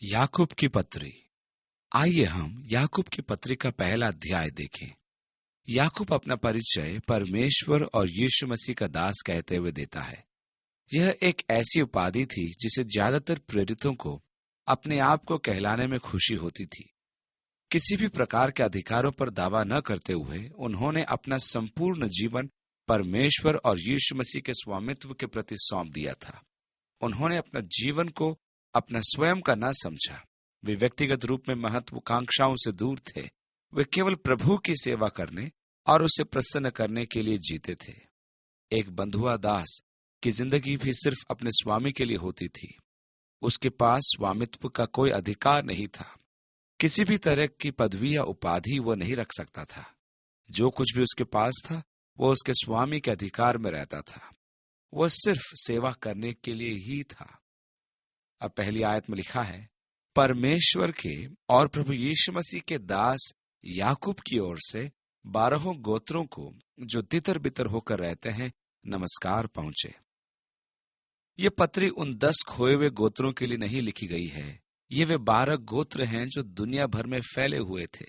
याकूब की पत्री। आइए हम याकूब की पत्री का पहला अध्याय देखें। याकूब अपना परिचय परमेश्वर और यीशु मसीह का दास कहते हुए देता है। यह एक ऐसी उपाधि थी जिसे ज्यादातर प्रेरितों को अपने आप को कहलाने में खुशी होती थी। किसी भी प्रकार के अधिकारों पर दावा न करते हुए उन्होंने अपना संपूर्ण जीवन परमेश्वर और यीशु मसीह के स्वामित्व के प्रति सौंप दिया था। उन्होंने अपना जीवन को अपना स्वयं का न समझा। वे व्यक्तिगत रूप में महत्वाकांक्षाओं से दूर थे। वे केवल प्रभु की सेवा करने और उसे प्रसन्न करने के लिए जीते थे। एक बंधुआ दास की जिंदगी भी सिर्फ अपने स्वामी के लिए होती थी। उसके पास स्वामित्व का कोई अधिकार नहीं था। किसी भी तरह की पदवी या उपाधि वो नहीं रख सकता था। जो कुछ भी उसके पास था वो उसके स्वामी के अधिकार में रहता था। वह सिर्फ सेवा करने के लिए ही था। अब पहली आयत में लिखा है, परमेश्वर के और प्रभु यीशु मसीह के दास याकूब की ओर से 12 गोत्रों को जो तितर बितर होकर रहते हैं नमस्कार पहुंचे। ये पत्री उन 10 खोए हुए गोत्रों के लिए नहीं लिखी गई है। ये वे 12 गोत्र हैं जो दुनिया भर में फैले हुए थे।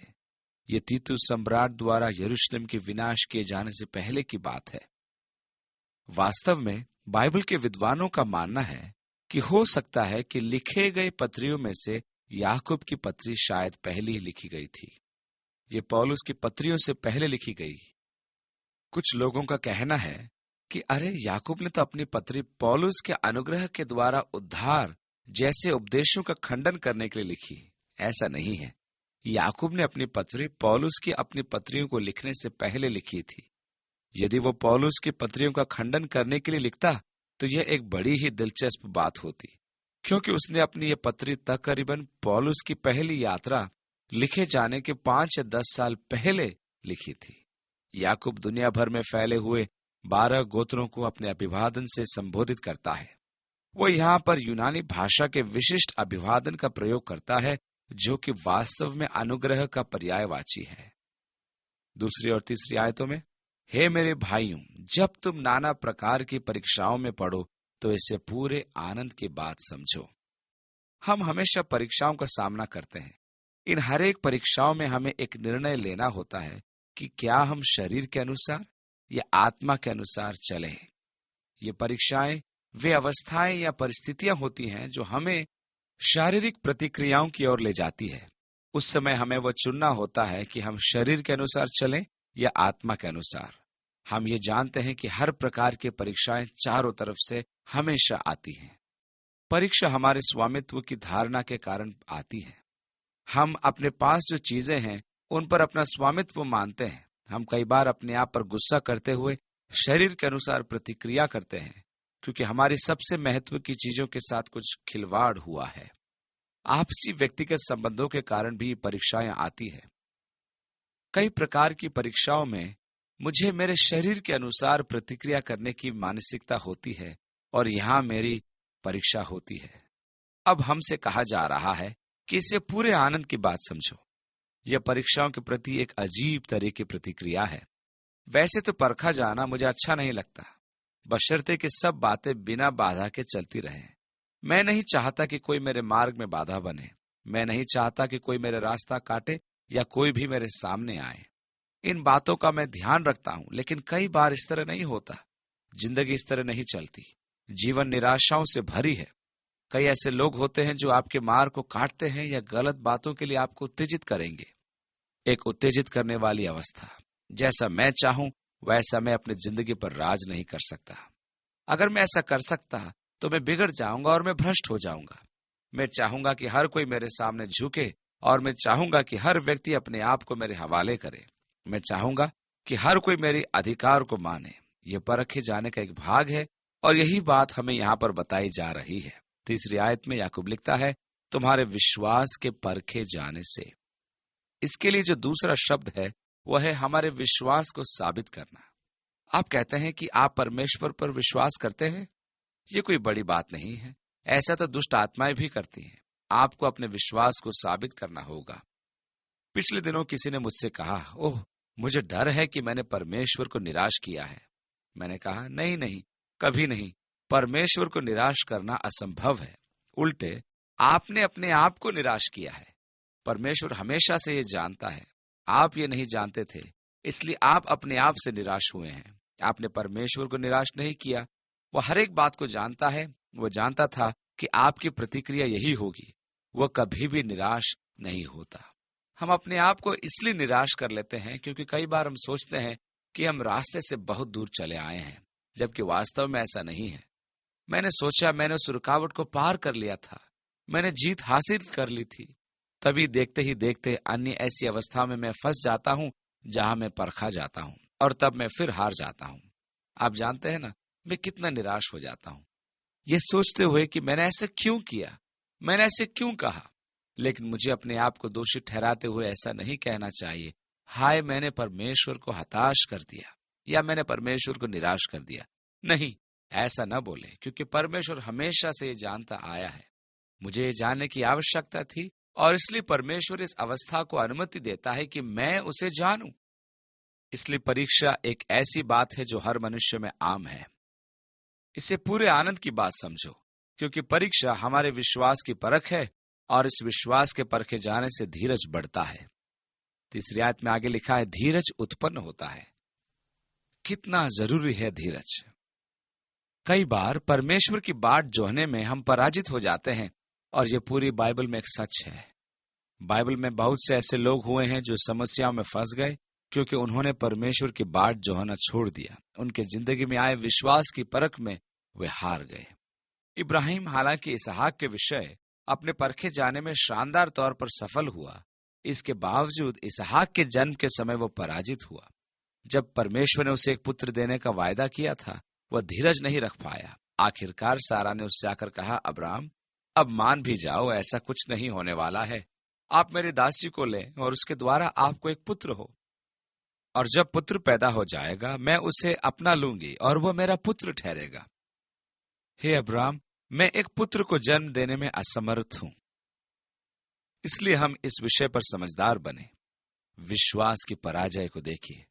ये तीतुस सम्राट द्वारा यरूशलेम के विनाश किए जाने से पहले की बात है। वास्तव में बाइबल के विद्वानों का मानना है कि हो सकता है कि लिखे गए पत्रियों में से याकूब की पत्री शायद पहले ही लिखी गई थी। ये पौलुस की पत्रियों से पहले लिखी गई। कुछ लोगों का कहना है कि अरे याकूब ने तो अपनी पत्री पौलुस के अनुग्रह के द्वारा उद्धार जैसे उपदेशों का खंडन करने के लिए लिखी। ऐसा नहीं है। याकूब ने अपनी पत्री पौलुस की अपनी पत्रियों को लिखने से पहले लिखी थी। यदि वो पौलुस की पत्रियों का खंडन करने के लिए लिखता तो यह एक बड़ी ही दिलचस्प बात होती, क्योंकि उसने अपनी यह पत्री तकरीबन पौलुस की पहली यात्रा लिखे जाने के 5 या 10 साल पहले लिखी थी। याकूब दुनिया भर में फैले हुए 12 गोत्रों को अपने अभिवादन से संबोधित करता है। वो यहाँ पर यूनानी भाषा के विशिष्ट अभिवादन का प्रयोग करता है, जो कि वास्तव में अनुग्रह का पर्यायवाची है। दूसरी और तीसरी आयतों में, हे मेरे भाइयों, जब तुम नाना प्रकार की परीक्षाओं में पड़ो तो इसे पूरे आनंद की बात समझो। हम हमेशा परीक्षाओं का सामना करते हैं। इन हर एक परीक्षाओं में हमें एक निर्णय लेना होता है कि क्या हम शरीर के अनुसार या आत्मा के अनुसार चलें। ये परीक्षाएं वे अवस्थाएं या परिस्थितियां होती हैं जो हमें शारीरिक प्रतिक्रियाओं की ओर ले जाती है। उस समय हमें वो चुनना होता है कि हम शरीर के अनुसार चलें या आत्मा के अनुसार। हम ये जानते हैं कि हर प्रकार की परीक्षाएं चारों तरफ से हमेशा आती हैं। परीक्षा हमारे स्वामित्व की धारणा के कारण आती है। हम अपने पास जो चीजें हैं उन पर अपना स्वामित्व मानते हैं। हम कई बार अपने आप पर गुस्सा करते हुए शरीर के अनुसार प्रतिक्रिया करते हैं, क्योंकि हमारी सबसे महत्व की चीजों के साथ कुछ खिलवाड़ हुआ है। आपसी व्यक्तिगत संबंधों के कारण भी परीक्षाएं आती है। कई प्रकार की परीक्षाओं में मुझे मेरे शरीर के अनुसार प्रतिक्रिया करने की मानसिकता होती है और यहां मेरी परीक्षा होती है। अब हमसे कहा जा रहा है कि इसे पूरे आनंद की बात समझो। यह परीक्षाओं के प्रति एक अजीब तरह की प्रतिक्रिया है। वैसे तो परखा जाना मुझे अच्छा नहीं लगता, बशर्ते कि सब बातें बिना बाधा के चलती रहें। मैं नहीं चाहता कि कोई मेरे मार्ग में बाधा बने। मैं नहीं चाहता कि कोई मेरा रास्ता काटे या कोई भी मेरे सामने आए। इन बातों का मैं ध्यान रखता हूं, लेकिन कई बार इस तरह नहीं होता। जिंदगी इस तरह नहीं चलती। जीवन निराशाओं से भरी है। कई ऐसे लोग होते हैं जो आपके मार्ग को काटते हैं या गलत बातों के लिए आपको उत्तेजित करेंगे। एक उत्तेजित करने वाली अवस्था। जैसा मैं चाहूं वैसा मैं अपनी जिंदगी पर राज नहीं कर सकता। अगर मैं ऐसा कर सकता तो मैं बिगड़ जाऊंगा और मैं भ्रष्ट हो जाऊंगा। मैं चाहूंगा कि हर कोई मेरे सामने झुके और मैं चाहूंगा कि हर व्यक्ति अपने आप को मेरे हवाले करे। मैं चाहूंगा कि हर कोई मेरे अधिकार को माने। यह परखे जाने का एक भाग है और यही बात हमें यहाँ पर बताई जा रही है। तीसरी आयत में याकूब लिखता है, तुम्हारे विश्वास के परखे जाने से। इसके लिए जो दूसरा शब्द है वह है हमारे विश्वास को साबित करना। आप कहते हैं कि आप परमेश्वर पर विश्वास करते हैं। ये कोई बड़ी बात नहीं है। ऐसा तो दुष्ट आत्माएं भी करती हैं। आपको अपने विश्वास को साबित करना होगा। पिछले दिनों किसी ने मुझसे कहा, ओह, मुझे डर है कि मैंने परमेश्वर को निराश किया है। मैंने कहा, नहीं, कभी नहीं। परमेश्वर को निराश करना असंभव है। उल्टे आपने अपने आप को निराश किया है। परमेश्वर हमेशा से ये जानता है। आप ये नहीं जानते थे, इसलिए आप अपने आप से निराश हुए हैं। आपने परमेश्वर को निराश नहीं किया। वो हर एक बात को जानता है। वो जानता था कि आपकी प्रतिक्रिया यही होगी। वो कभी भी निराश नहीं होता। हम अपने आप को इसलिए निराश कर लेते हैं क्योंकि कई बार हम सोचते हैं कि हम रास्ते से बहुत दूर चले आए हैं, जबकि वास्तव में ऐसा नहीं है। मैंने सोचा मैंने उस रुकावट को पार कर लिया था, मैंने जीत हासिल कर ली थी। तभी देखते ही देखते अन्य ऐसी अवस्था में मैं फंस जाता हूं जहां मैं परखा जाता हूं, और तब मैं फिर हार जाता हूं। आप जानते हैं ना, मैं कितना निराश हो जाता हूं, ये सोचते हुए कि मैंने ऐसा क्यों किया, मैंने ऐसे क्यों कहा। लेकिन मुझे अपने आप को दोषी ठहराते हुए ऐसा नहीं कहना चाहिए, हाय मैंने परमेश्वर को हताश कर दिया या मैंने परमेश्वर को निराश कर दिया। नहीं, ऐसा न बोले, क्योंकि परमेश्वर हमेशा से ये जानता आया है। मुझे ये जानने की आवश्यकता थी, और इसलिए परमेश्वर इस अवस्था को अनुमति देता है कि मैं उसे जानूं। इसलिए परीक्षा एक ऐसी बात है जो हर मनुष्य में आम है। इसे पूरे आनंद की बात समझो, क्योंकि परीक्षा हमारे विश्वास की परख है, और इस विश्वास के परखे जाने से धीरज बढ़ता है। तीसरी आयत में आगे लिखा है, धीरज उत्पन्न होता है। कितना जरूरी है धीरज। कई बार परमेश्वर की बाट जोहने में हम पराजित हो जाते हैं, और ये पूरी बाइबल में एक सच है। बाइबल में बहुत से ऐसे लोग हुए हैं जो समस्याओं में फंस गए क्योंकि उन्होंने परमेश्वर की बाट जोहना छोड़ दिया। उनके जिंदगी में आए विश्वास की परख में वे हार गए। इब्राहिम हालांकि इसहाक के विषय अपने परखे जाने में शानदार तौर पर सफल हुआ, इसके बावजूद इसहाक के जन्म के समय वो पराजित हुआ। जब परमेश्वर ने उसे एक पुत्र देने का वायदा किया था, वह धीरज नहीं रख पाया। आखिरकार सारा ने उससे आकर कहा, अब्राहम अब मान भी जाओ, ऐसा कुछ नहीं होने वाला है। आप मेरी दासी को लें और उसके द्वारा आपको एक पुत्र हो, और जब पुत्र पैदा हो जाएगा मैं उसे अपना लूंगी और वह मेरा पुत्र ठहरेगा। हे अब्राहम, मैं एक पुत्र को जन्म देने में असमर्थ हूं, इसलिए हम इस विषय पर समझदार बने। विश्वास की पराजय को देखिए।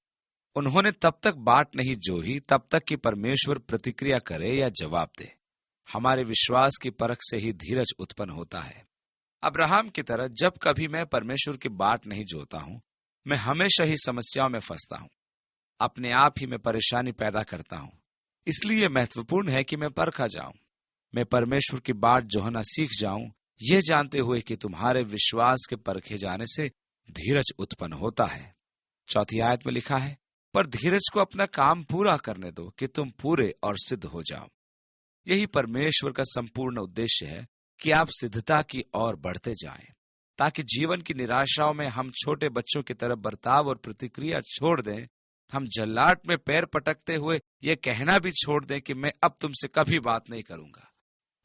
उन्होंने तब तक बाट नहीं जोही तब तक कि परमेश्वर प्रतिक्रिया करे या जवाब दे। हमारे विश्वास की परख से ही धीरज उत्पन्न होता है। अब्राहम की तरह जब कभी मैं परमेश्वर की बाट नहीं जोता हूं, मैं हमेशा ही समस्याओं में फंसता हूं, अपने आप ही मैं परेशानी पैदा करता हूं। इसलिए महत्वपूर्ण है कि मैं परखा जाऊं, मैं परमेश्वर की बाट जोहना सीख जाऊं, यह जानते हुए कि तुम्हारे विश्वास के परखे जाने से धीरज उत्पन्न होता है। चौथी आयत में लिखा है, पर धीरज को अपना काम पूरा करने दो कि तुम पूरे और सिद्ध हो जाओ। यही परमेश्वर का संपूर्ण उद्देश्य है कि आप सिद्धता की ओर बढ़ते जाएं, ताकि जीवन की निराशाओं में हम छोटे बच्चों की तरह बर्ताव और प्रतिक्रिया छोड़ दें। हम जल्लाट में पैर पटकते हुए ये कहना भी छोड़ दें कि मैं अब तुमसे कभी बात नहीं करूंगा,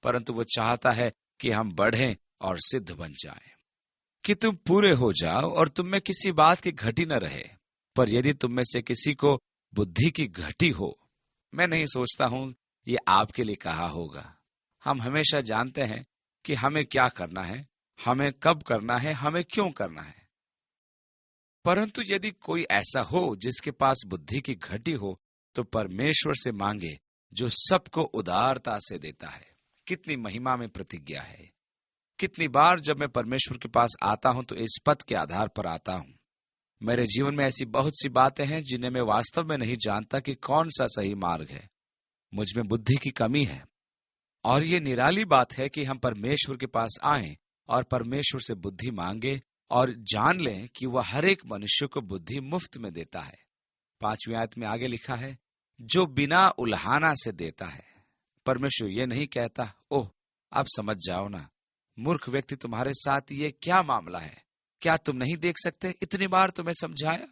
परंतु वो चाहता है कि हम बढ़ें और सिद्ध बन जाएं, कि तुम पूरे हो जाओ और तुम में किसी बात की घटी न रहे। पर यदि तुम में से किसी को बुद्धि की घटी हो, मैं नहीं सोचता हूं ये आपके लिए कहा होगा। हम हमेशा जानते हैं कि हमें क्या करना है, हमें कब करना है, हमें क्यों करना है। परंतु यदि कोई ऐसा हो जिसके पास बुद्धि की घटी हो, तो परमेश्वर से मांगे जो सबको उदारता से देता है। कितनी महिमा में प्रतिज्ञा है। कितनी बार जब मैं परमेश्वर के पास आता हूं तो इस पद के आधार पर आता हूं। मेरे जीवन में ऐसी बहुत सी बातें हैं जिन्हें मैं वास्तव में नहीं जानता कि कौन सा सही मार्ग है। मुझ में बुद्धि की कमी है, और ये निराली बात है कि हम परमेश्वर के पास आएं और परमेश्वर से बुद्धि मांगे और जान लें कि वह हर एक मनुष्य को बुद्धि मुफ्त में देता है। 5वीं आयत में आगे लिखा है, जो बिना उल्हाना से देता है। परमेश्वर ये नहीं कहता, ओह अब समझ जाओ ना मूर्ख व्यक्ति, तुम्हारे साथ ये क्या मामला है, क्या तुम नहीं देख सकते, इतनी बार तुम्हें समझाया।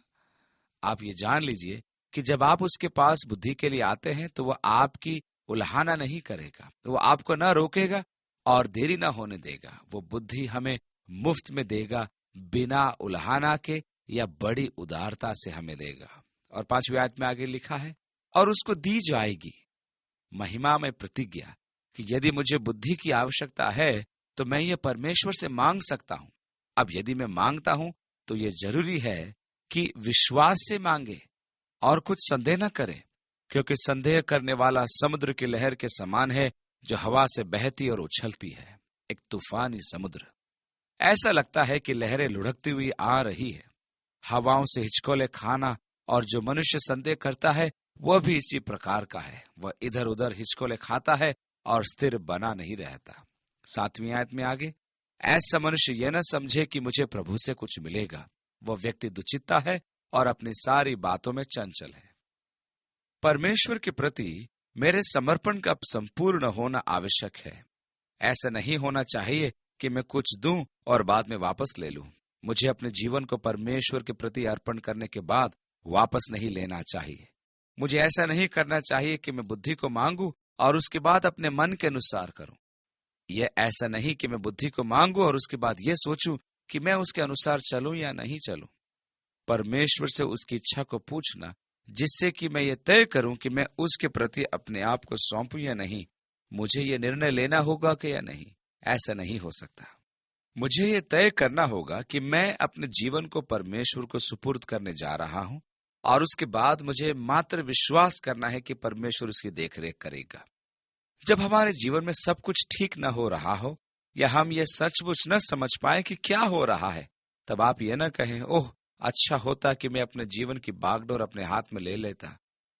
आप ये जान लीजिए कि जब आप उसके पास बुद्धि के लिए आते हैं तो वह आपकी उल्हाना नहीं करेगा, वो आपको न रोकेगा और देरी न होने देगा। वो बुद्धि हमें मुफ्त में देगा, बिना उल्हाना के या बड़ी उदारता से हमें देगा। और 5वीं आयत में आगे लिखा है, और उसको दी जाएगी महिमा में प्रतिज्ञा कि यदि मुझे बुद्धि की आवश्यकता है तो मैं ये परमेश्वर से मांग सकता हूं। अब यदि मैं मांगता हूं तो ये जरूरी है कि विश्वास से मांगे और कुछ संदेह न करे, क्योंकि संदेह करने वाला समुद्र की लहर के समान है जो हवा से बहती और उछलती है। एक तूफानी समुद्र। ऐसा लगता है कि लहरें लुढ़कती हुई आ रही है। हवाओं से हिचकोले खाना, और जो मनुष्य संदेह करता है वह भी इसी प्रकार का है। वह इधर उधर हिचकोले खाता है और स्थिर बना नहीं रहता। 7वीं आयत में आगे, ऐसा मनुष्य यह न समझे कि मुझे प्रभु से कुछ मिलेगा। वह व्यक्ति दुचित्ता है और अपनी सारी बातों में चंचल है। परमेश्वर के प्रति मेरे समर्पण का संपूर्ण होना आवश्यक है। ऐसा नहीं होना चाहिए कि मैं कुछ दूं और बाद में वापस ले लूं। मुझे अपने जीवन को परमेश्वर के प्रति अर्पण करने के बाद वापस नहीं लेना चाहिए। मुझे ऐसा नहीं करना चाहिए कि मैं बुद्धि को मांगू और उसके बाद अपने मन के अनुसार करूं। यह ऐसा नहीं कि मैं बुद्धि को मांगू और उसके बाद यह सोचूं कि मैं उसके अनुसार चलूं या नहीं चलूं। परमेश्वर से उसकी इच्छा को पूछना, जिससे कि मैं ये तय करूं कि मैं उसके प्रति अपने आप को सौंपूं या नहीं। मुझे ये निर्णय लेना होगा कि या नहीं। ऐसा नहीं हो सकता। मुझे ये तय करना होगा कि मैं अपने जीवन को परमेश्वर को सुपुर्द करने जा रहा हूं, और उसके बाद मुझे मात्र विश्वास करना है कि परमेश्वर उसकी देखरेख करेगा। जब हमारे जीवन में सब कुछ ठीक न हो रहा हो, या हम ये सचमुच न समझ पाए कि क्या हो रहा है, तब आप ये न कहें, ओह अच्छा होता कि मैं अपने जीवन की बागडोर अपने हाथ में ले लेता,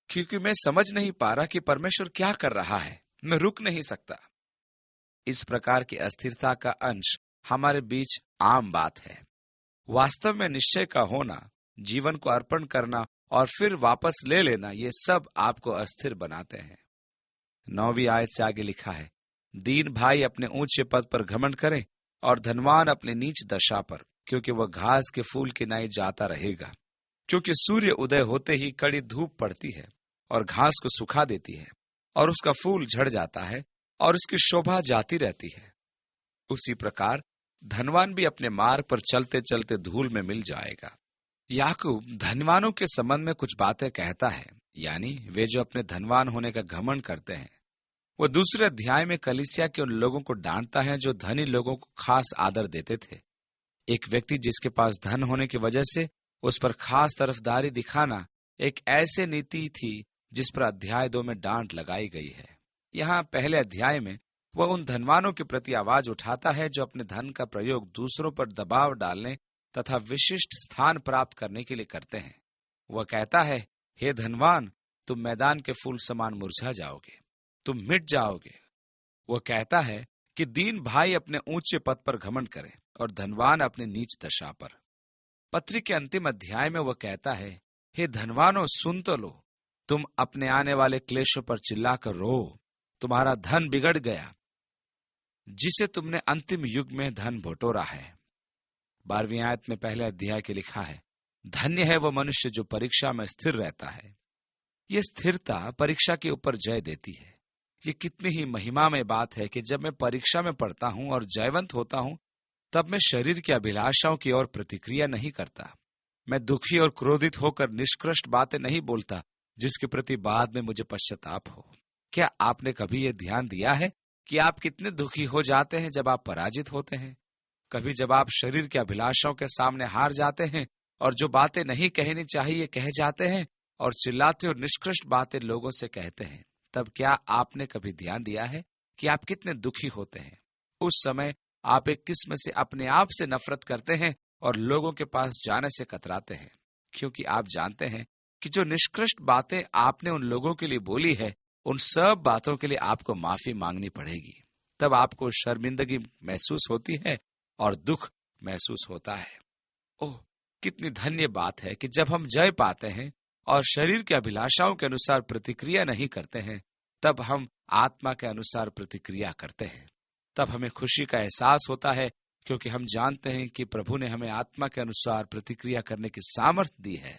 क्योंकि मैं समझ नहीं पा रहा कि परमेश्वर क्या कर रहा है। मैं रुक नहीं सकता। इस प्रकार की अस्थिरता का अंश हमारे बीच आम बात है। वास्तव में निश्चय का होना, जीवन को अर्पण करना और फिर वापस ले लेना, ये सब आपको अस्थिर बनाते हैं। 9वीं आयत से आगे लिखा है, दीन भाई अपने ऊंचे पद पर घमंड करें और धनवान अपने नीच दशा पर, क्योंकि वह घास के फूल की नाई जाता रहेगा। क्योंकि सूर्य उदय होते ही कड़ी धूप पड़ती है और घास को सुखा देती है, और उसका फूल झड़ जाता है और उसकी शोभा जाती रहती है। उसी प्रकार धनवान भी अपने मार्ग पर चलते चलते धूल में मिल जाएगा। याकूब धनवानों के संबंध में कुछ बातें कहता है, यानी वे जो अपने धनवान होने का घमंड करते हैं। वो दूसरे अध्याय में कलीसिया के उन लोगों को डांटता है जो धनी लोगों को खास आदर देते थे। एक व्यक्ति जिसके पास धन होने की वजह से उस पर खास तरफदारी दिखाना एक ऐसे नीति थी जिस पर अध्याय 2 में डांट लगाई गई है। यहाँ पहले अध्याय में वह उन धनवानों के प्रति आवाज उठाता है जो अपने धन का प्रयोग दूसरों पर दबाव डालने तथा विशिष्ट स्थान प्राप्त करने के लिए करते हैं। वह कहता है, हे धनवान, तुम मैदान के फूल समान मुरझा जाओगे, तुम मिट जाओगे। वह कहता है कि दीन भाई अपने ऊंचे पद पर घमंड करे और धनवान अपने नीच दशा पर। पत्री के अंतिम अध्याय में वह कहता है, हे धनवानों, सुन तो लो, तुम अपने आने वाले क्लेशों पर चिल्लाकर रो, तुम्हारा धन बिगड़ गया जिसे तुमने अंतिम युग में धन बटोरा है। 12वीं आयत में पहले अध्याय के लिखा है, धन्य है वह मनुष्य जो परीक्षा में स्थिर रहता है। यह स्थिरता परीक्षा के ऊपर जय देती है। ये कितनी ही महिमामय बात है कि जब मैं परीक्षा में पढ़ता हूं और जयवंत होता हूं, तब मैं शरीर की अभिलाषाओं की ओर प्रतिक्रिया नहीं करता। मैं दुखी और क्रोधित होकर निष्कृष्ट बातें नहीं बोलता जिसके प्रति बाद में मुझे पश्चाताप हो। क्या आपने कभी यह ध्यान दिया है कि आप कितने दुखी हो जाते हैं जब आप पराजित होते हैं? कभी जब आप शरीर की अभिलाषाओं के सामने हार जाते हैं और जो बातें नहीं कहनी चाहिए कह जाते हैं और चिल्लाते और निष्कृष्ट बातें लोगों से कहते हैं, तब क्या आपने कभी ध्यान दिया है कि आप कितने दुखी होते हैं? उस समय आप एक किस्म से अपने आप से नफरत करते हैं और लोगों के पास जाने से कतराते हैं, क्योंकि आप जानते हैं कि जो निष्कृष्ट बातें आपने उन लोगों के लिए बोली है, उन सब बातों के लिए आपको माफी मांगनी पड़ेगी। तब आपको शर्मिंदगी महसूस होती है और दुख महसूस होता है। ओह, कितनी धन्य बात है कि जब हम जय पाते हैं और शरीर की अभिलाषाओं के अनुसार प्रतिक्रिया नहीं करते हैं, तब हम आत्मा के अनुसार प्रतिक्रिया करते हैं। तब हमें खुशी का एहसास होता है, क्योंकि हम जानते हैं कि प्रभु ने हमें आत्मा के अनुसार प्रतिक्रिया करने की सामर्थ्य दी है।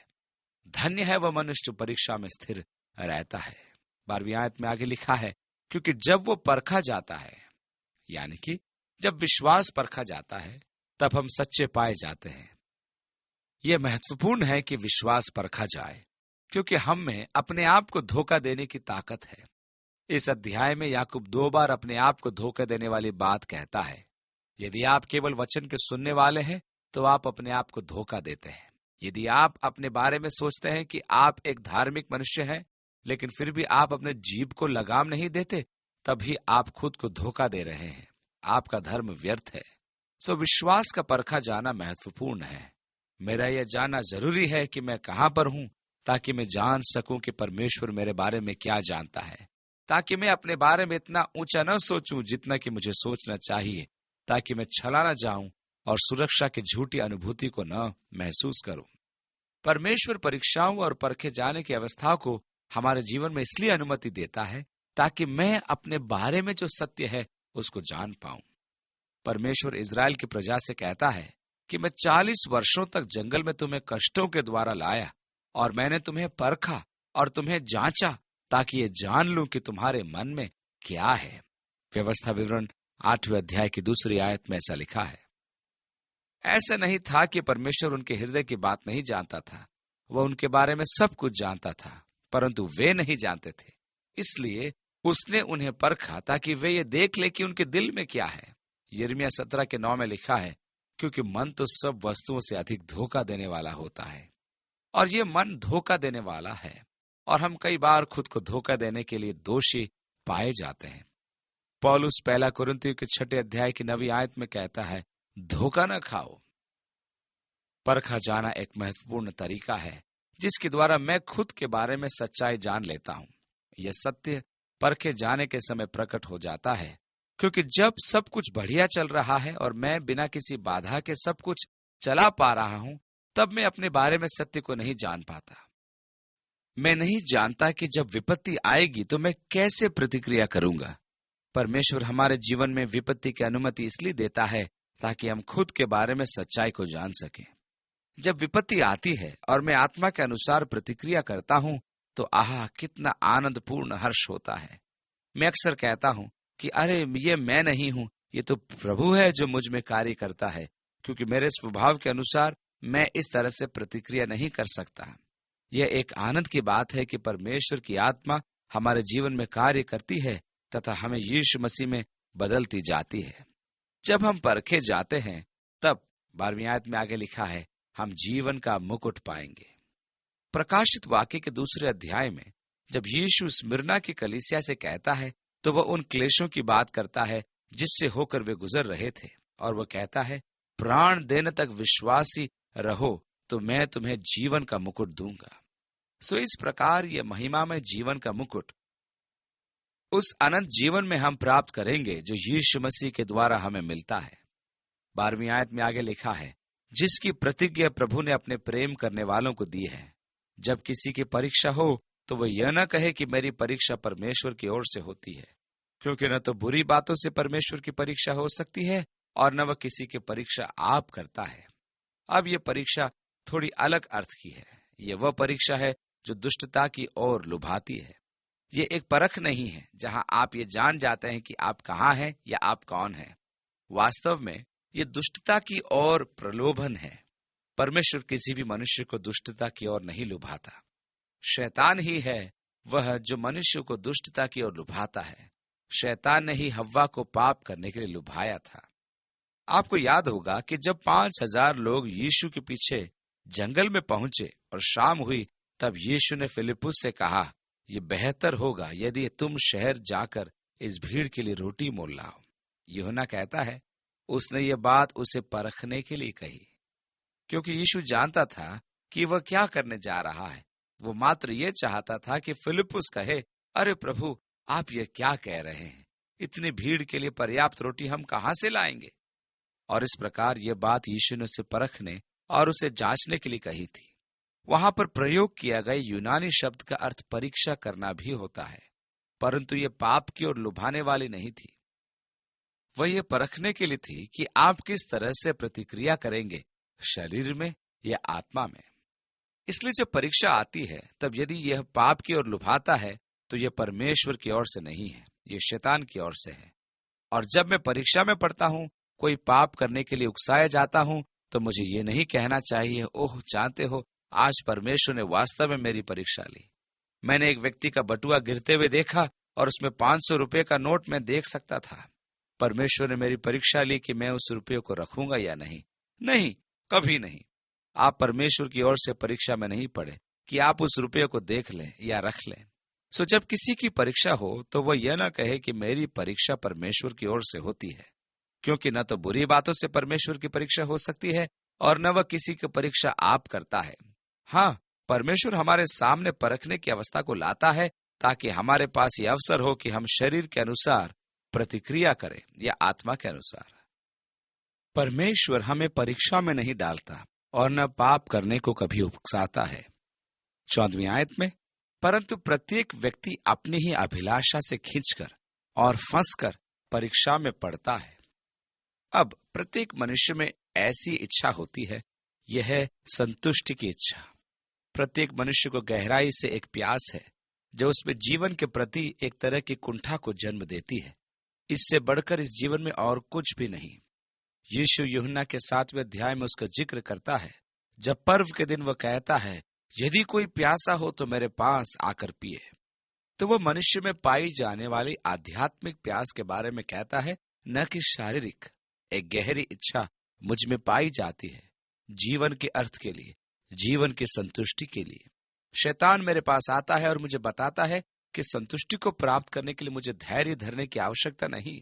धन्य है वह मनुष्य जो परीक्षा में स्थिर रहता है। 12वीं आयत में आगे लिखा है, क्योंकि जब वो परखा जाता है, यानी कि जब विश्वास परखा जाता है, तब हम सच्चे पाए जाते हैं। यह महत्वपूर्ण है कि विश्वास परखा जाए, क्योंकि हम में अपने आप को धोखा देने की ताकत है। इस अध्याय में याकूब 2 बार अपने आप को धोखा देने वाली बात कहता है। यदि आप केवल वचन के सुनने वाले हैं, तो आप अपने आप को धोखा देते हैं। यदि आप अपने बारे में सोचते हैं कि आप एक धार्मिक मनुष्य हैं, लेकिन फिर भी आप अपने जीभ को लगाम नहीं देते, तभी आप खुद को धोखा दे रहे हैं। आपका धर्म व्यर्थ है। सो विश्वास का परखा जाना महत्वपूर्ण है। मेरा यह जानना जरूरी है कि मैं कहां पर हूं, ताकि मैं जान सकूं कि परमेश्वर मेरे बारे में क्या जानता है, ताकि मैं अपने बारे में इतना ऊंचा न सोचूं जितना कि मुझे सोचना चाहिए, ताकि मैं छला न जाऊं और सुरक्षा की झूठी अनुभूति को न महसूस करूं। परमेश्वर परीक्षाओं और परखे जाने की अवस्था को हमारे जीवन में इसलिए अनुमति देता है ताकि मैं अपने बारे में जो सत्य है उसको जान पाऊं। परमेश्वर इज़राइल की प्रजा से कहता है कि मैं 40 वर्षों तक जंगल में तुम्हें कष्टों के द्वारा लाया और मैंने तुम्हें परखा और तुम्हें जांचा, ताकि ये जान लूं कि तुम्हारे मन में क्या है। व्यवस्था विवरण 8वें अध्याय की 2 आयत में ऐसा लिखा है। ऐसा नहीं था कि परमेश्वर उनके हृदय की बात नहीं जानता था, वह उनके बारे में सब कुछ जानता था, परंतु वे नहीं जानते थे। इसलिए उसने उन्हें परखा ताकि वे ये देख ले कि उनके दिल में क्या है। यिर्मयाह 17:9 में लिखा है, क्योंकि मन तो सब वस्तुओं से अधिक धोखा देने वाला होता है, और ये मन धोखा देने वाला है, और हम कई बार खुद को धोखा देने के लिए दोषी पाए जाते हैं। पौलुस 1 कुरिन्थियों के 6 अध्याय की 9 आयत में कहता है, धोखा न खाओ। परखा जाना एक महत्वपूर्ण तरीका है जिसके द्वारा मैं खुद के बारे में सच्चाई जान लेता हूं। यह सत्य परखे जाने के समय प्रकट हो जाता है, क्योंकि जब सब कुछ बढ़िया चल रहा है और मैं बिना किसी बाधा के सब कुछ चला पा रहा हूं, तब मैं अपने बारे में सत्य को नहीं जान पाता। मैं नहीं जानता कि जब विपत्ति आएगी तो मैं कैसे प्रतिक्रिया करूंगा। परमेश्वर हमारे जीवन में विपत्ति की अनुमति इसलिए देता है ताकि हम खुद के बारे में सच्चाई को जान सकें। जब विपत्ति आती है और मैं आत्मा के अनुसार प्रतिक्रिया करता हूं, तो आहा, कितना आनंदपूर्ण हर्ष होता है। मैं अक्सर कहता हूं कि अरे, ये मैं नहीं हूं, ये तो प्रभु है जो मुझ में कार्य करता है, क्योंकि मेरे स्वभाव के अनुसार मैं इस तरह से प्रतिक्रिया नहीं कर सकता। यह एक आनंद की बात है कि परमेश्वर की आत्मा हमारे जीवन में कार्य करती है तथा हमें यीशु मसीह में बदलती जाती है। जब हम परखे जाते हैं, तब 12वीं आयत में आगे लिखा है, हम जीवन का मुकुट पाएंगे। प्रकाशित वाक्य के 2 अध्याय में जब यीशु स्मिरना की कलीसिया से कहता है, तो वह उन क्लेशों की बात करता है जिससे होकर वे गुजर रहे थे, और वह कहता है, प्राण देने तक विश्वासी रहो तो मैं तुम्हें जीवन का मुकुट दूंगा। सो इस प्रकार यह महिमा में जीवन का मुकुट उस अनंत जीवन में हम प्राप्त करेंगे जो यीशु मसीह के द्वारा हमें मिलता है। 12वीं आयत में आगे लिखा है, जिसकी प्रतिज्ञा प्रभु ने अपने प्रेम करने वालों को दी है। जब किसी की परीक्षा हो तो वह यह न कहे कि मेरी परीक्षा परमेश्वर की ओर से होती है, क्योंकि न तो बुरी बातों से परमेश्वर की परीक्षा हो सकती है और न वह किसी की परीक्षा आप करता है। अब यह परीक्षा थोड़ी अलग अर्थ की है। यह वह परीक्षा है जो दुष्टता की ओर लुभाती है। ये एक परख नहीं है जहां आप ये जान जाते हैं कि आप कहां हैं या आप कौन हैं। वास्तव में ये दुष्टता की ओर प्रलोभन है। परमेश्वर किसी भी मनुष्य को दुष्टता की ओर नहीं लुभाता। शैतान ही है वह जो मनुष्य को दुष्टता की ओर लुभाता है। शैतान ने ही हव्वा को पाप करने के लिए लुभाया था। आपको याद होगा कि जब 5000 लोग यीशु के पीछे जंगल में पहुंचे और शाम हुई, तब यीशु ने फिलिप्पुस से कहा, ये बेहतर होगा यदि तुम शहर जाकर इस भीड़ के लिए रोटी मोल लाओ। यूहन्ना कहता है, उसने ये बात उसे परखने के लिए कही, क्योंकि यीशु जानता था कि वह क्या करने जा रहा है। वो मात्र ये चाहता था कि फिलिप्पुस कहे, अरे प्रभु, आप ये क्या कह रहे हैं? इतनी भीड़ के लिए पर्याप्त रोटी हम कहां से लाएंगे? और इस प्रकार यह बात यीशु ने उसे परखने और उसे जांचने के लिए कही थी। वहां पर प्रयोग किया गया यूनानी शब्द का अर्थ परीक्षा करना भी होता है, परंतु यह पाप की ओर लुभाने वाली नहीं थी। वह यह परखने के लिए थी कि आप किस तरह से प्रतिक्रिया करेंगे, शरीर में या आत्मा में। इसलिए जब परीक्षा आती है, तब यदि यह पाप की ओर लुभाता है तो यह परमेश्वर की ओर से नहीं है, यह शैतान की ओर से है। और जब मैं परीक्षा में पड़ता हूं, कोई पाप करने के लिए उकसाया जाता हूं, तो मुझे ये नहीं कहना चाहिए, ओह जानते हो, आज परमेश्वर ने वास्तव में मेरी परीक्षा ली। मैंने एक व्यक्ति का बटुआ गिरते हुए देखा और उसमें 500 रुपए का नोट मैं देख सकता था। परमेश्वर ने मेरी परीक्षा ली कि मैं उस रुपये को रखूंगा या नहीं। नहीं, कभी नहीं। आप परमेश्वर की ओर से परीक्षा में नहीं पड़े कि आप उस रुपये को देख लें या रख लें। सो जब किसी की परीक्षा हो तो वह यह न कहे कि मेरी परीक्षा परमेश्वर की ओर से होती है। क्योंकि न तो बुरी बातों से परमेश्वर की परीक्षा हो सकती है और न वह किसी की परीक्षा आप करता है। हाँ, परमेश्वर हमारे सामने परखने की अवस्था को लाता है ताकि हमारे पास ये अवसर हो कि हम शरीर के अनुसार प्रतिक्रिया करें या आत्मा के अनुसार। परमेश्वर हमें परीक्षा में नहीं डालता और न पाप करने को कभी उकसाता है। 14वीं आयत में, परंतु प्रत्येक व्यक्ति अपनी ही अभिलाषा से खींचकर और फंसकर परीक्षा में पड़ता है। अब प्रत्येक मनुष्य में ऐसी इच्छा होती है, यह है संतुष्टि की इच्छा। प्रत्येक मनुष्य को गहराई से एक प्यास है जो उसमें जीवन के प्रति एक तरह की कुंठा को जन्म देती है। इससे बढ़कर इस जीवन में और कुछ भी नहीं। यीशु यूहन्ना के 7वें अध्याय में उसका जिक्र करता है, जब पर्व के दिन वह कहता है, यदि कोई प्यासा हो तो मेरे पास आकर पिए। तो वह मनुष्य में पाई जाने वाली आध्यात्मिक प्यास के बारे में कहता है, न कि शारीरिक। एक गहरी इच्छा मुझ में पाई जाती है जीवन के अर्थ के लिए, जीवन की संतुष्टि के लिए। शैतान मेरे पास आता है और मुझे बताता है कि संतुष्टि को प्राप्त करने के लिए मुझे धैर्य धरने की आवश्यकता नहीं।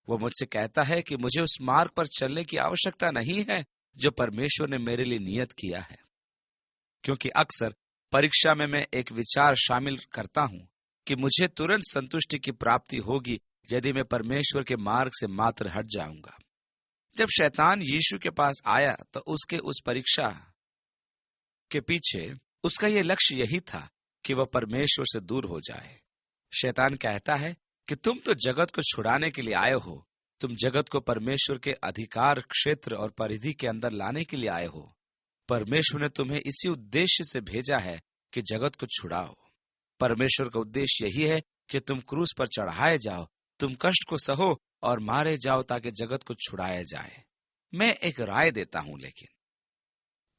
वो मुझसे कहता है कि मुझे उस मार्ग पर चलने की आवश्यकता नहीं है जो परमेश्वर ने मेरे लिए नियत किया है। क्योंकि अक्सर परीक्षा में मैं एक विचार शामिल करता हूं कि मुझे तुरंत संतुष्टि की प्राप्ति होगी यदि मैं परमेश्वर के मार्ग से मात्र हट जाऊंगा। जब शैतान यीशु के पास आया तो उसके उस परीक्षा के पीछे उसका यह लक्ष्य यही था कि वह परमेश्वर से दूर हो जाए। शैतान कहता है कि तुम तो जगत को छुड़ाने के लिए आए हो, तुम जगत को परमेश्वर के अधिकार क्षेत्र और परिधि के अंदर लाने के लिए आए हो। परमेश्वर ने तुम्हें इसी उद्देश्य से भेजा है कि जगत को छुड़ाओ। परमेश्वर का उद्देश्य यही है कि तुम क्रूस पर चढ़ाए जाओ, तुम कष्ट को सहो और मारे जाओ ताकि जगत को छुड़ाया जाए। मैं एक राय देता हूं, लेकिन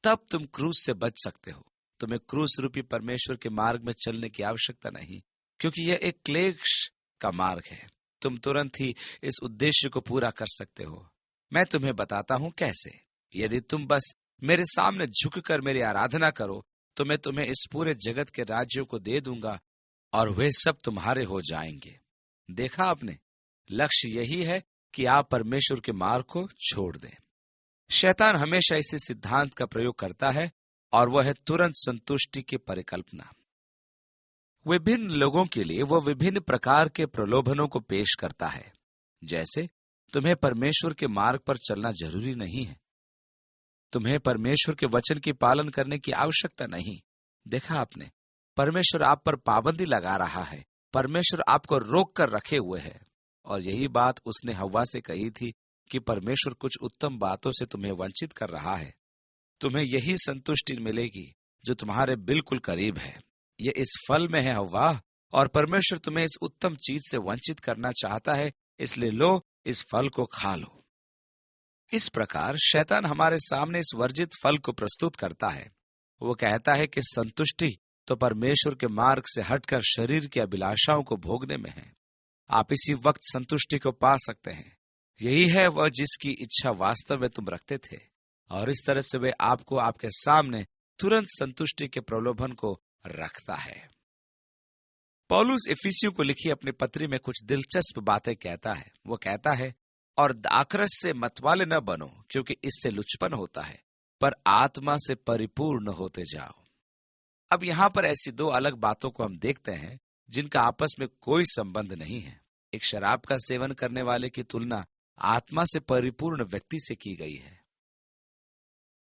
तब तुम क्रूस से बच सकते हो। तुम्हें क्रूस रूपी परमेश्वर के मार्ग में चलने की आवश्यकता नहीं, क्योंकि यह एक क्लेश का मार्ग है। तुम तुरंत ही इस उद्देश्य को पूरा कर सकते हो। मैं तुम्हें बताता हूं कैसे। यदि तुम बस मेरे सामने झुककर मेरी आराधना करो तो मैं तुम्हें इस पूरे जगत के राज्यों को दे दूंगा और वे सब तुम्हारे हो जाएंगे। देखा आपने, लक्ष्य यही है कि आप परमेश्वर के मार्ग को छोड़ दें। शैतान हमेशा इसी सिद्धांत का प्रयोग करता है और वह है तुरंत संतुष्टि की परिकल्पना। विभिन्न लोगों के लिए वह विभिन्न प्रकार के प्रलोभनों को पेश करता है। जैसे तुम्हें परमेश्वर के मार्ग पर चलना जरूरी नहीं है, तुम्हें परमेश्वर के वचन की पालन करने की आवश्यकता नहीं। देखा आपने, परमेश्वर आप पर पाबंदी लगा रहा है, परमेश्वर आपको रोक कर रखे हुए है। और यही बात उसने हव्वा से कही थी कि परमेश्वर कुछ उत्तम बातों से तुम्हें वंचित कर रहा है। तुम्हें यही संतुष्टि मिलेगी जो तुम्हारे बिल्कुल करीब है। ये इस फल में है हव्वा, और परमेश्वर तुम्हें इस उत्तम चीज से वंचित करना चाहता है, इसलिए लो, इस फल को खा लो। इस प्रकार शैतान हमारे सामने इस वर्जित फल को प्रस्तुत करता है। वो कहता है कि संतुष्टि तो परमेश्वर के मार्ग से हटकर शरीर की अभिलाषाओं को भोगने में है। आप इसी वक्त संतुष्टि को पा सकते हैं। यही है वह जिसकी इच्छा वास्तव में तुम रखते थे, और इस तरह से वे आपको आपके सामने तुरंत संतुष्टि के प्रलोभन को रखता है। पौलुस इफिसियों को लिखी अपनी पत्री में कुछ दिलचस्प बातें कहता है। वो कहता है, और दाखरस से मतवाले न बनो, क्योंकि इससे लुचपन होता है, पर आत्मा से परिपूर्ण होते जाओ। अब यहाँ पर ऐसी दो अलग बातों को हम देखते हैं जिनका आपस में कोई संबंध नहीं है। एक शराब का सेवन करने वाले की तुलना आत्मा से परिपूर्ण व्यक्ति से की गई है।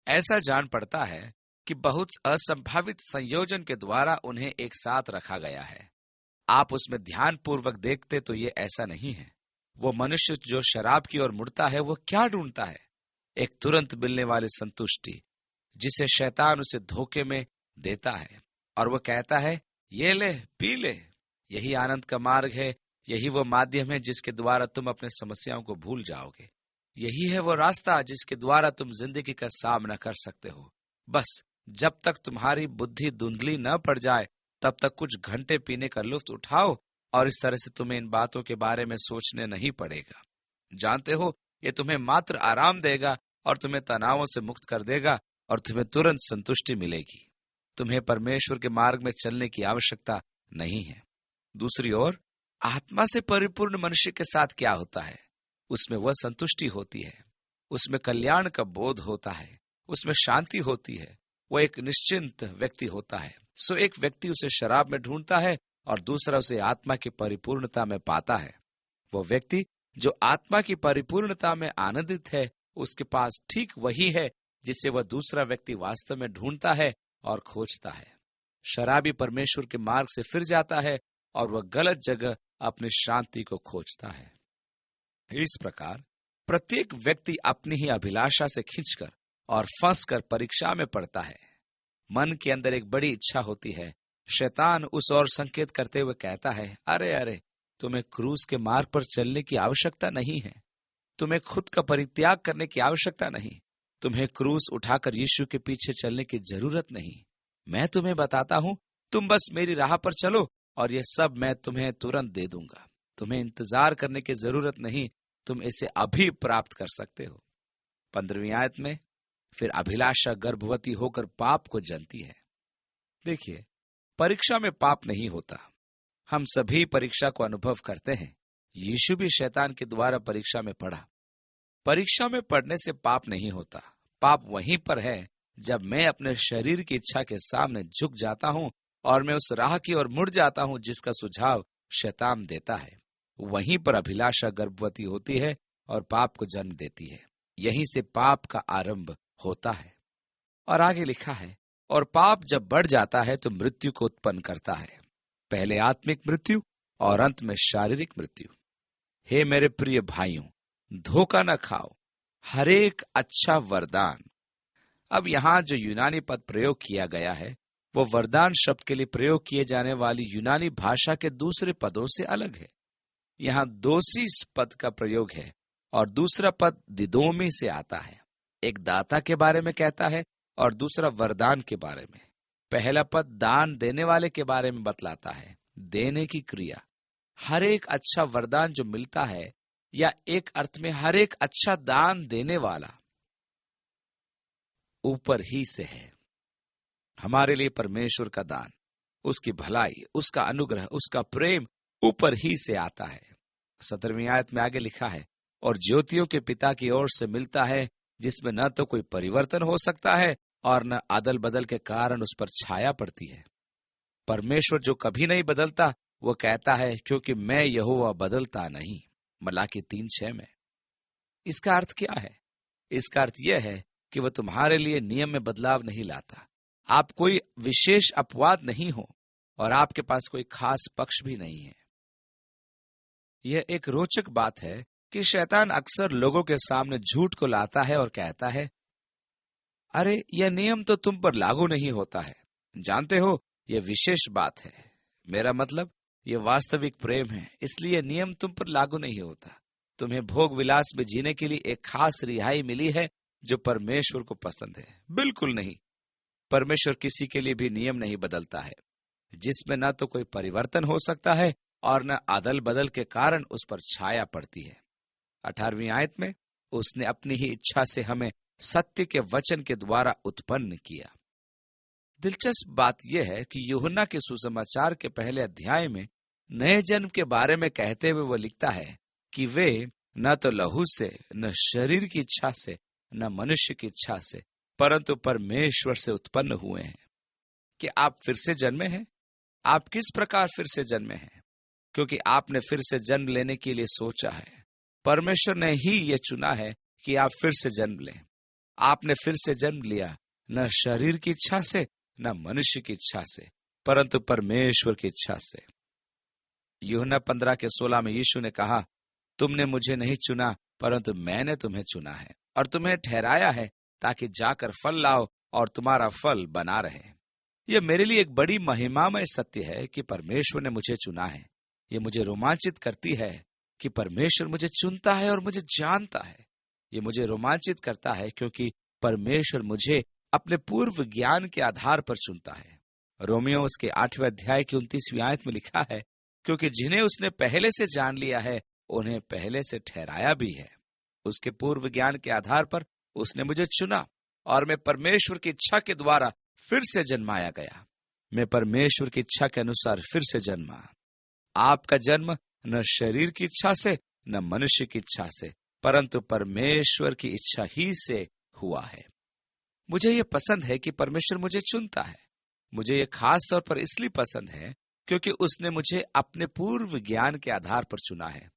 ऐसा जान पड़ता है कि बहुत असंभावित संयोजन के द्वारा उन्हें एक साथ रखा गया है। आप उसमें ध्यानपूर्वक देखते तो ये ऐसा नहीं है। वो मनुष्य जो शराब की ओर मुड़ता है, वो क्या ढूंढता है? एक तुरंत मिलने वाली संतुष्टि, जिसे शैतान उसे धोखे में देता है, और वो कहता है, ये ले, पी ले। यही आनंद का मार्ग है, यही वो माध्यम है जिसके द्वारा तुम अपने समस्याओं को भूल जाओगे। यही है वो रास्ता जिसके द्वारा तुम जिंदगी का सामना कर सकते हो। बस जब तक तुम्हारी बुद्धि धुंधली न पड़ जाए, तब तक कुछ घंटे पीने का लुत्फ उठाओ, और इस तरह से तुम्हें इन बातों के बारे में सोचने नहीं पड़ेगा। जानते हो, ये तुम्हें मात्र आराम देगा और तुम्हें तनावों से मुक्त कर देगा, और तुम्हें तुरंत संतुष्टि मिलेगी। तुम्हें परमेश्वर के मार्ग में चलने की आवश्यकता नहीं है। दूसरी ओर, आत्मा से परिपूर्ण मनुष्य के साथ क्या होता है? उसमें वह संतुष्टि होती है, उसमें कल्याण का बोध होता है, उसमें शांति होती है, वह एक निश्चिंत व्यक्ति होता है। सो एक व्यक्ति उसे शराब में ढूंढता है और दूसरा उसे आत्मा की परिपूर्णता में पाता है। वो व्यक्ति जो आत्मा की परिपूर्णता में आनंदित है, उसके पास ठीक वही है जिसे वह दूसरा व्यक्ति वास्तव में ढूंढता है और खोजता है। शराबी परमेश्वर के मार्ग से फिर जाता है और वह गलत जगह अपनी शांति को खोजता है। इस प्रकार प्रत्येक व्यक्ति अपनी ही अभिलाषा से खींचकर और फंसकर परीक्षा में पड़ता है। मन के अंदर एक बड़ी इच्छा होती है। शैतान उस ओर संकेत करते हुए कहता है, अरे अरे, तुम्हें क्रूस के मार्ग पर चलने की आवश्यकता नहीं है, तुम्हें खुद का परित्याग करने की आवश्यकता नहीं, तुम्हें क्रूस उठाकर यीशु के पीछे चलने की जरूरत नहीं। मैं तुम्हें बताता हूं, तुम बस मेरी राह पर चलो और यह सब मैं तुम्हें तुरंत दे दूंगा। तुम्हें इंतजार करने की जरूरत नहीं, तुम इसे अभी प्राप्त कर सकते हो। 15वीं आयत में, फिर अभिलाषा गर्भवती होकर पाप को जनती है। देखिए, परीक्षा में पाप नहीं होता। हम सभी परीक्षा को अनुभव करते हैं। यीशु भी शैतान के द्वारा परीक्षा में पड़ा। परीक्षा में पड़ने से पाप नहीं होता। पाप वहीं पर है जब मैं अपने शरीर की इच्छा के सामने झुक जाता हूं और मैं उस राह की ओर मुड़ जाता हूं जिसका सुझाव शैतान देता है। वहीं पर अभिलाषा गर्भवती होती है और पाप को जन्म देती है। यहीं से पाप का आरंभ होता है। और आगे लिखा है, और पाप जब बढ़ जाता है तो मृत्यु को उत्पन्न करता है, पहले आत्मिक मृत्यु और अंत में शारीरिक मृत्यु। हे मेरे प्रिय भाइयों, धोखा न खाओ, हरेक अच्छा वरदान। अब यहां जो यूनानी पद प्रयोग किया गया है वो वरदान शब्द के लिए प्रयोग किए जाने वाली यूनानी भाषा के दूसरे पदों से अलग है। यहां दोषी पद का प्रयोग है और दूसरा पद दिदोमी से आता है। एक दाता के बारे में कहता है और दूसरा वरदान के बारे में। पहला पद दान देने वाले के बारे में बतलाता है, देने की क्रिया। हर एक अच्छा वरदान जो मिलता है, या एक अर्थ में हर एक अच्छा दान देने वाला ऊपर ही से है। हमारे लिए परमेश्वर का दान, उसकी भलाई, उसका अनुग्रह, उसका प्रेम ऊपर ही से आता है। 17वीं आयत में आगे लिखा है, और ज्योतियों के पिता की ओर से मिलता है, जिसमें न तो कोई परिवर्तन हो सकता है और न अदल बदल के कारण उस पर छाया पड़ती है। परमेश्वर जो कभी नहीं बदलता, वो कहता है, क्योंकि मैं यहोवा बदलता नहीं। मलाकी 3:6 में। इसका अर्थ क्या है? इसका अर्थ यह है कि वह तुम्हारे लिए नियम में बदलाव नहीं लाता। आप कोई विशेष अपवाद नहीं हो और आपके पास कोई खास पक्ष भी नहीं है। यह एक रोचक बात है कि शैतान अक्सर लोगों के सामने झूठ को लाता है और कहता है, अरे यह नियम तो तुम पर लागू नहीं होता है। जानते हो, यह विशेष बात है। मेरा मतलब, यह वास्तविक प्रेम है, इसलिए नियम तुम पर लागू नहीं होता। तुम्हें भोग विलास में जीने के लिए एक खास रिहाई मिली है जो परमेश्वर को पसंद है। बिल्कुल नहीं। परमेश्वर किसी के लिए भी नियम नहीं बदलता है, जिसमें न तो कोई परिवर्तन हो सकता है और न अदल बदल के कारण उस पर छाया पड़ती है। 18वीं आयत में, उसने अपनी ही इच्छा से हमें सत्य के वचन के द्वारा उत्पन्न किया। दिलचस्प बात यह है कि यूहन्ना के सुसमाचार के पहले अध्याय में नए जन्म के बारे में कहते हुए वो लिखता है कि वे न तो लहू से, न शरीर की इच्छा से, न मनुष्य की इच्छा से, परंतु परमेश्वर से उत्पन्न हुए हैं। कि आप फिर से जन्मे हैं। आप किस प्रकार फिर से जन्मे हैं? क्योंकि आपने फिर से जन्म लेने के लिए सोचा है। परमेश्वर ने ही यह चुना है कि आप फिर से जन्म लें। आपने फिर से जन्म लिया, न शरीर की इच्छा से, न मनुष्य की इच्छा से, परंतु परमेश्वर की इच्छा से। यूहन्ना 15:16 में यीशु ने कहा, तुमने मुझे नहीं चुना, परंतु मैंने तुम्हें चुना है और तुम्हें ठहराया है, ताकि जाकर फल लाओ और तुम्हारा फल बना रहे। यह मेरे लिए एक बड़ी महिमामय सत्य है कि परमेश्वर ने मुझे चुना है। यह मुझे रोमांचित करती है कि परमेश्वर मुझे चुनता है और मुझे जानता है। यह मुझे रोमांचित करता है क्योंकि परमेश्वर मुझे अपने पूर्व ज्ञान के आधार पर चुनता है। रोमियो उसके 8वें अध्याय की 29वीं आयत में लिखा है, क्योंकि जिन्हें उसने पहले से जान लिया है, उन्हें पहले से ठहराया भी है। उसके पूर्व ज्ञान के आधार पर उसने मुझे चुना और मैं परमेश्वर की इच्छा के द्वारा फिर से जन्माया गया। मैं परमेश्वर की इच्छा के अनुसार फिर से जन्मा। आपका जन्म न शरीर की इच्छा से, न मनुष्य की इच्छा से, परंतु परमेश्वर की इच्छा ही से हुआ है। मुझे ये पसंद है कि परमेश्वर मुझे चुनता है। मुझे ये खास तौर पर इसलिए पसंद है क्योंकि उसने मुझे अपने पूर्व ज्ञान के आधार पर चुना है,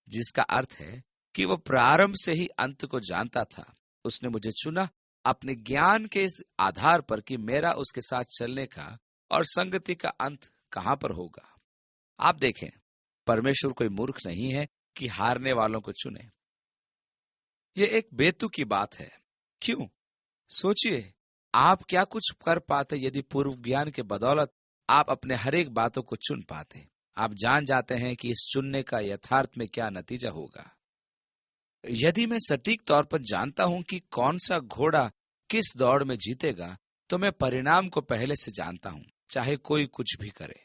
जिसका अर्थ है कि वो प्रारंभ से ही अंत को जानता था। उसने मुझे चुना अपने ज्ञान के इस आधार पर कि मेरा उसके साथ चलने का और संगति का अंत कहां पर होगा। आप देखें, परमेश्वर कोई मूर्ख नहीं है कि हारने वालों को चुने। ये एक बेतुकी बात है। क्यों? सोचिए, आप क्या कुछ कर पाते यदि पूर्व ज्ञान के बदौलत आप अपने हर एक बातों को चुन पाते। आप जान जाते हैं कि इस चुनने का यथार्थ में क्या नतीजा होगा। यदि मैं सटीक तौर पर जानता हूं कि कौन सा घोड़ा किस दौड़ में जीतेगा, तो मैं परिणाम को पहले से जानता हूं, चाहे कोई कुछ भी करे।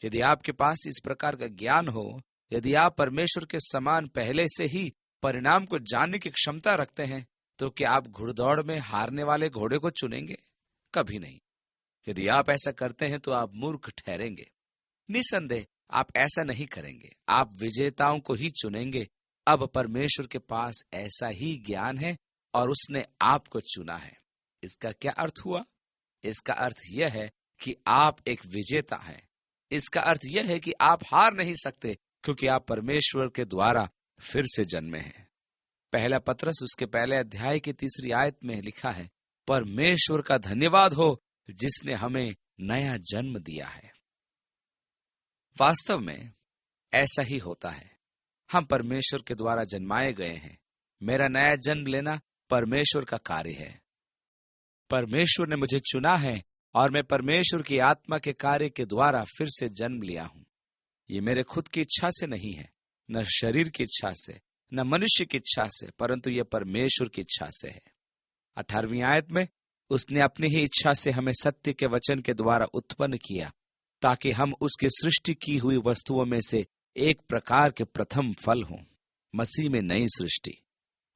यदि आपके पास इस प्रकार का ज्ञान हो, यदि आप परमेश्वर के समान पहले से ही परिणाम को जानने की क्षमता रखते हैं, तो क्या आप घुड़दौड़ में हारने वाले घोड़े को चुनेंगे? कभी नहीं। यदि आप ऐसा करते हैं तो आप मूर्ख ठहरेंगे। निसंदेह आप ऐसा नहीं करेंगे, आप विजेताओं को ही चुनेंगे। अब परमेश्वर के पास ऐसा ही ज्ञान है और उसने आपको चुना है। इसका क्या अर्थ हुआ? इसका अर्थ यह है कि आप एक विजेता हैं। इसका अर्थ यह है कि आप हार नहीं सकते, क्योंकि आप परमेश्वर के द्वारा फिर से जन्मे हैं। पहला पत्रस उसके पहले अध्याय की 3 आयत में लिखा है, परमेश्वर का धन्यवाद हो जिसने हमें नया जन्म दिया है। वास्तव में ऐसा ही होता है। हम परमेश्वर के द्वारा जन्माए गए हैं। मेरा नया जन्म लेना परमेश्वर का कार्य है। परमेश्वर ने मुझे चुना है और मैं परमेश्वर की आत्मा के कार्य के द्वारा फिर से जन्म लिया हूं। ये मेरे खुद की इच्छा से नहीं है, न शरीर की इच्छा से, न मनुष्य की इच्छा से, परंतु यह परमेश्वर की इच्छा से है। 18वीं आयत में उसने अपनी ही इच्छा से हमें सत्य के वचन के द्वारा उत्पन्न किया, ताकि हम उसकी सृष्टि की हुई वस्तुओं में से एक प्रकार के प्रथम फल हों, मसीह में नई सृष्टि।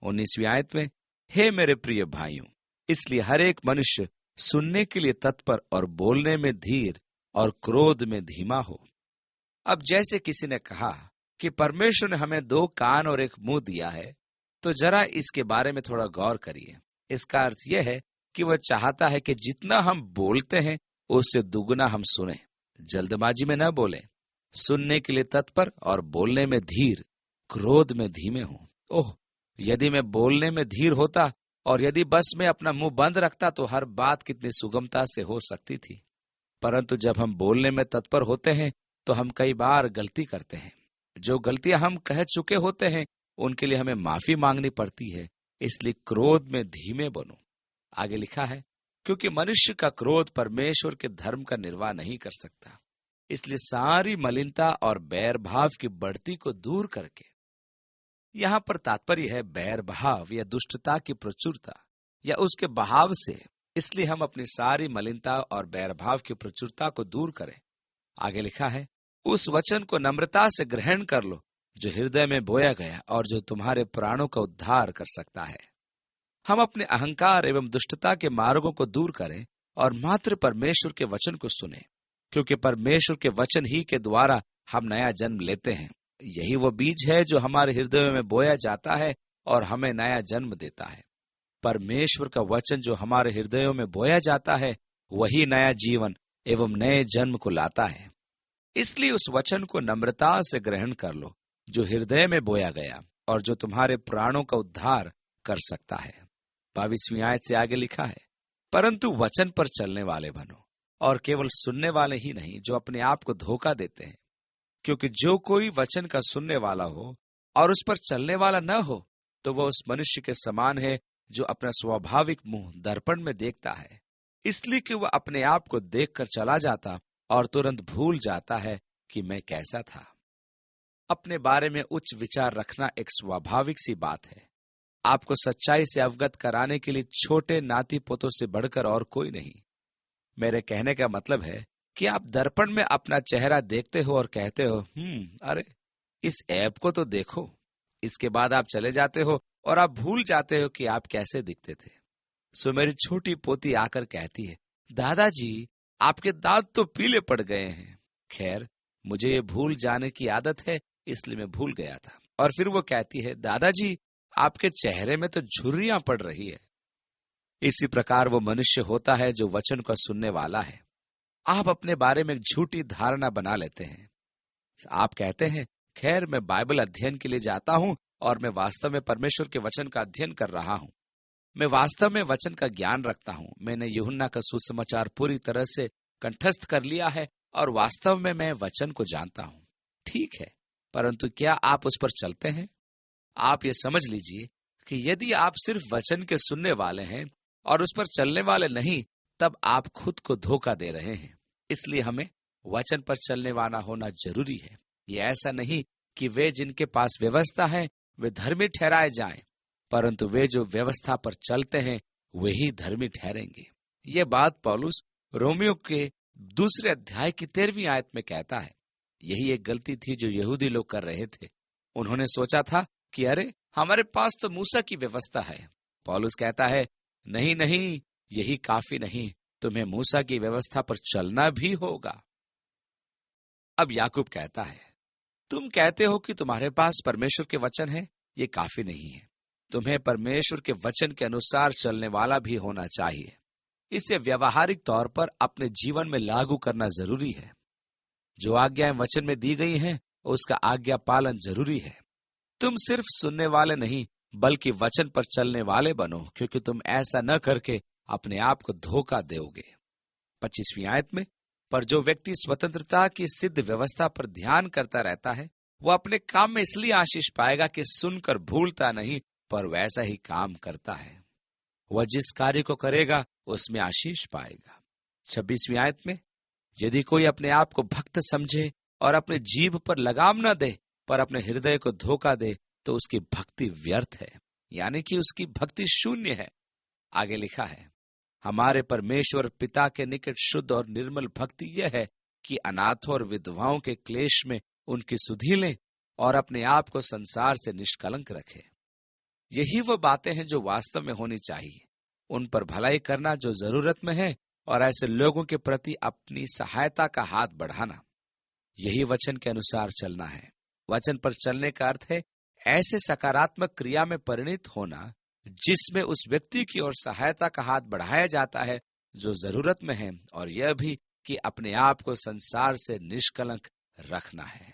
19वीं आयत में, हे मेरे प्रिय भाइयों, इसलिए हर एक मनुष्य सुनने के लिए तत्पर और बोलने में धीर और क्रोध में धीमा हो। अब जैसे किसी ने कहा कि परमेश्वर ने हमें 2 कान और 1 मुंह दिया है, तो जरा इसके बारे में थोड़ा गौर करिए। इसका अर्थ यह है कि वह चाहता है कि जितना हम बोलते हैं उससे दुगुना हम सुने। जल्दबाजी में न बोलें, सुनने के लिए तत्पर और बोलने में धीर, क्रोध में धीमे हों। ओह, यदि मैं बोलने में धीर होता और यदि बस मैं अपना मुंह बंद रखता तो हर बात कितनी सुगमता से हो सकती थी। परंतु जब हम बोलने में तत्पर होते हैं तो हम कई बार गलती करते हैं। जो गलतियां हम कह चुके होते हैं उनके लिए हमें माफी मांगनी पड़ती है। इसलिए क्रोध में धीमे बनो। आगे लिखा है, क्योंकि मनुष्य का क्रोध परमेश्वर के धर्म का निर्वाह नहीं कर सकता। इसलिए सारी मलिनता और बैर भाव की बढ़ती को दूर करके, यहां पर तात्पर्य है बैर भाव या दुष्टता की प्रचुरता या उसके बहाव से। इसलिए हम अपनी सारी मलिनता और बैर भाव की प्रचुरता को दूर करें। आगे लिखा है, उस वचन को नम्रता से ग्रहण कर लो जो हृदय में बोया गया और जो तुम्हारे प्राणों का उद्धार कर सकता है। हम अपने अहंकार एवं दुष्टता के मार्गों को दूर करें और मात्र परमेश्वर के वचन को सुने, क्योंकि परमेश्वर के वचन ही के द्वारा हम नया जन्म लेते हैं। यही वो बीज है जो हमारे हृदय में बोया जाता है और हमें नया जन्म देता है। परमेश्वर का वचन जो हमारे हृदयों में बोया जाता है वही नया जीवन एवं नए जन्म को लाता है। इसलिए उस वचन को नम्रता से ग्रहण कर लो जो हृदय में बोया गया और जो तुम्हारे प्राणों का उद्धार कर सकता है। 22वीं आयत से आगे लिखा है, परंतु वचन पर चलने वाले बनो और केवल सुनने वाले ही नहीं जो अपने आप को धोखा देते हैं। क्योंकि जो कोई वचन का सुनने वाला हो और उस पर चलने वाला न हो तो वह उस मनुष्य के समान है जो अपना स्वाभाविक मुंह दर्पण में देखता है, इसलिए कि वह अपने आप को देखकर चला जाता और तुरंत भूल जाता है कि मैं कैसा था। अपने बारे में उच्च विचार रखना एक स्वाभाविक सी बात है। आपको सच्चाई से अवगत कराने के लिए छोटे नाती पोतों से बढ़कर और कोई नहीं। मेरे कहने का मतलब है कि आप दर्पण में अपना चेहरा देखते हो और कहते हो, अरे इस ऐप को तो देखो। इसके बाद आप चले जाते हो और आप भूल जाते हो कि आप कैसे दिखते थे। सो मेरी छोटी पोती आकर कहती है, दादाजी आपके दांत तो पीले पड़ गए हैं। खैर, मुझे ये भूल जाने की आदत है, इसलिए मैं भूल गया था। और फिर वो कहती है, दादाजी आपके चेहरे में तो झुर्रियां पड़ रही है। इसी प्रकार वो मनुष्य होता है जो वचन को सुनने वाला है। आप अपने बारे में एक झूठी धारणा बना लेते हैं। आप कहते हैं, खैर मैं बाइबल अध्ययन के लिए जाता हूं और मैं वास्तव में परमेश्वर के वचन का अध्ययन कर रहा हूं। मैं वास्तव में वचन का ज्ञान रखता हूं। मैंने यूहन्ना का सुसमाचार पूरी तरह से कंठस्थ कर लिया है और वास्तव में मैं वचन को जानता हूं। ठीक है, परंतु क्या आप उस पर चलते हैं? आप ये समझ लीजिए कि यदि आप सिर्फ वचन के सुनने वाले हैं और उस पर चलने वाले नहीं, तब आप खुद को धोखा दे रहे हैं। इसलिए हमें वचन पर चलने वाला होना जरूरी है। ये ऐसा नहीं कि वे जिनके पास व्यवस्था है वे धर्मी ठहराए जाएं, परंतु वे जो व्यवस्था पर चलते हैं वे ही धर्मी ठहरेंगे। ये बात पौलुस रोमियो के 2 अध्याय की 13वीं आयत में कहता है। यही एक गलती थी जो यहूदी लोग कर रहे थे। उन्होंने सोचा था कि अरे हमारे पास तो मूसा की व्यवस्था है। पौलुस कहता है, नहीं नहीं, यही काफी नहीं, तुम्हें मूसा की व्यवस्था पर चलना भी होगा। अब याकूब कहता है, तुम कहते हो कि तुम्हारे पास परमेश्वर के वचन है, ये काफी नहीं है। तुम्हें परमेश्वर के वचन के अनुसार चलने वाला भी होना चाहिए। इसे व्यवहारिक तौर पर अपने जीवन में लागू करना जरूरी है। जो आज्ञाएं वचन में दी गई हैं, उसका आज्ञा पालन जरूरी है। तुम सिर्फ सुनने वाले नहीं बल्कि वचन पर चलने वाले बनो, क्योंकि तुम ऐसा न करके अपने आप को धोखा दोगे। 25वीं आयत में, पर जो व्यक्ति स्वतंत्रता की सिद्ध व्यवस्था पर ध्यान करता रहता है, वह अपने काम में इसलिए आशीष पाएगा कि सुनकर भूलता नहीं, पर वैसा ही काम करता है। वह जिस कार्य को करेगा उसमें आशीष पाएगा। 26वीं आयत में, यदि कोई अपने आप को भक्त समझे और अपने जीभ पर लगाम न दे पर अपने हृदय को धोखा दे, तो उसकी भक्ति व्यर्थ है, यानी कि उसकी भक्ति शून्य है। आगे लिखा है, हमारे परमेश्वर पिता के निकट शुद्ध और निर्मल भक्ति यह है कि अनाथों और विधवाओं के क्लेश में उनकी सुधि लें और अपने आप को संसार से निष्कलंक रखें। यही वो बातें हैं जो वास्तव में होनी चाहिए। उन पर भलाई करना जो जरूरत में है और ऐसे लोगों के प्रति अपनी सहायता का हाथ बढ़ाना, यही वचन के अनुसार चलना है। वचन पर चलने का अर्थ है ऐसे सकारात्मक क्रिया में परिणित होना जिसमें उस व्यक्ति की ओर सहायता का हाथ बढ़ाया जाता है जो जरूरत में है, और यह भी कि अपने आप को संसार से निष्कलंक रखना है।